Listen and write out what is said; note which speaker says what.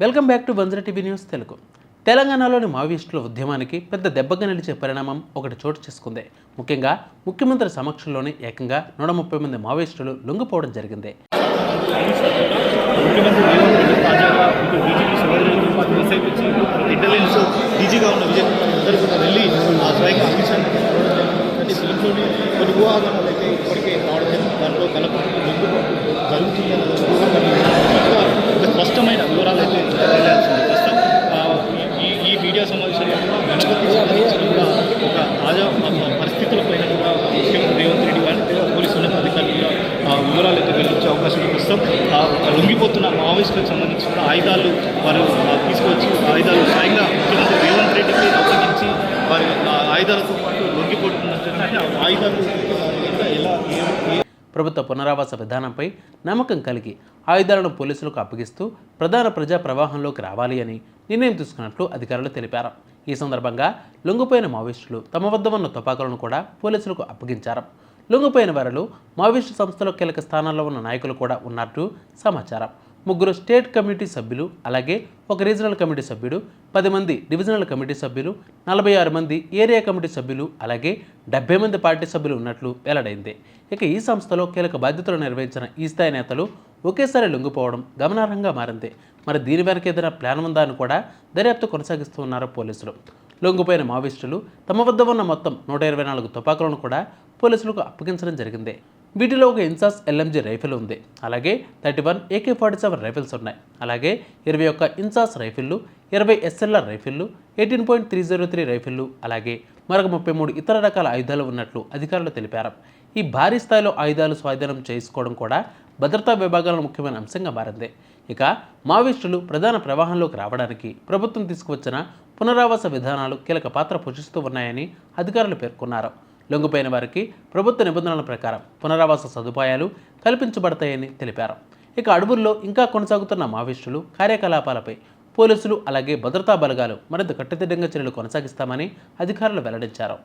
Speaker 1: Welcome back to Banjara TV news Telugu. తెలంగాణలోని మావోయిస్టుల ఉద్యమానికి పెద్ద దెబ్బగా నిలిచే పరిణామం ఒకటి చోటు చేసుకుంది. ముఖ్యంగా ముఖ్యమంత్రి సమక్షంలోనే ఏకంగా 130 మంది మావోయిస్టులు లొంగిపోవడం జరిగింది.
Speaker 2: స్పష్టమైన వివరాలు అయితే ప్రస్తుతం ఈ మీడియా సమావేశంలో ఒక తాజా పరిస్థితులపైన కూడా ముఖ్యమంత్రి రేవంత్ రెడ్డి గారి పోలీసు ఉన్నత అధికారులు కూడా వివరాలు అయితే వెల్లడించే అవకాశం ఉంది. ప్రస్తుతం లొంగిపోతున్న మావోయిస్టులకు సంబంధించి కూడా ఆయుధాలు వారు తీసుకొచ్చి ఆయుధాలు స్వయంగా ముఖ్యమంత్రి రేవంత్ రెడ్డికి అప్పగించి వారి ఆయుధాలతో పాటు లొంగిపోతున్నట్టు ఆయుధాలు ఎలా
Speaker 1: ప్రభుత్వ పునరావాస విధానంపై నమ్మకం కలిగి ఆయుధాలను పోలీసులకు అప్పగిస్తూ ప్రధాన ప్రజా ప్రవాహంలోకి రావాలి అని నిర్ణయం తీసుకున్నట్లు అధికారులు తెలిపారు. ఈ సందర్భంగా లొంగిపోయిన మావోయిస్టులు తమ వద్ద ఉన్న తుపాకులను కూడా పోలీసులకు అప్పగించారు. లొంగిపోయిన వారిలో మావోయిస్టు సంస్థలో కీలక స్థానాల్లో ఉన్న నాయకులు కూడా ఉన్నట్టు సమాచారం. 3 స్టేట్ కమిటీ సభ్యులు, అలాగే 1 రీజనల్ కమిటీ సభ్యుడు, 10 మంది డివిజనల్ కమిటీ సభ్యులు, 46 మంది ఏరియా కమిటీ సభ్యులు, అలాగే 70 మంది పార్టీ సభ్యులు ఉన్నట్లు వెల్లడైంది. ఇక ఈ సంస్థలో కీలక బాధ్యతలు నిర్వహించిన ఈ స్థాయి నేతలు ఒకేసారి లొంగిపోవడం గమనార్హంగా మారింది. మరి దీని వెనక ఏదైనా ప్లాన్ ఉందా అని కూడా దర్యాప్తు కొనసాగిస్తూ ఉన్నారు పోలీసులు. లొంగిపోయిన మావోయిస్టులు తమ వద్ద ఉన్న మొత్తం 124 తుపాకులను కూడా పోలీసులకు అప్పగించడం జరిగింది. వీటిలో ఒక ఇన్సాస్ LMG రైఫిల్ ఉంది, అలాగే 31 AK-47 రైఫిల్స్ ఉన్నాయి, అలాగే 21 ఇన్సాస్ రైఫిళ్లు, 20 SLR రైఫిళ్లు, 18.303 రైఫిళ్లు, అలాగే మరొక 33 ఇతర రకాల ఆయుధాలు ఉన్నట్లు అధికారులు తెలిపారు. ఈ భారీ స్థాయిలో ఆయుధాలు స్వాధీనం చేసుకోవడం కూడా భద్రతా విభాగాల ముఖ్యమైన అంశంగా మారింది. ఇక మావోయిస్టులు ప్రధాన ప్రవాహంలోకి రావడానికి ప్రభుత్వం తీసుకువచ్చిన పునరావాస విధానాలు కీలక పాత్ర పోషిస్తూ ఉన్నాయని అధికారులు పేర్కొన్నారు. లొంగిపోయిన వారికి ప్రభుత్వ నిబంధనల ప్రకారం పునరావాస సదుపాయాలు కల్పించబడతాయని తెలిపారు. ఇక అడవుల్లో ఇంకా కొనసాగుతున్న మావోయిస్టులు కార్యకలాపాలపై పోలీసులు అలాగే భద్రతా బలగాలు మరింత కట్టుదిట్టంగా చర్యలు కొనసాగిస్తామని అధికారులు వెల్లడించారు.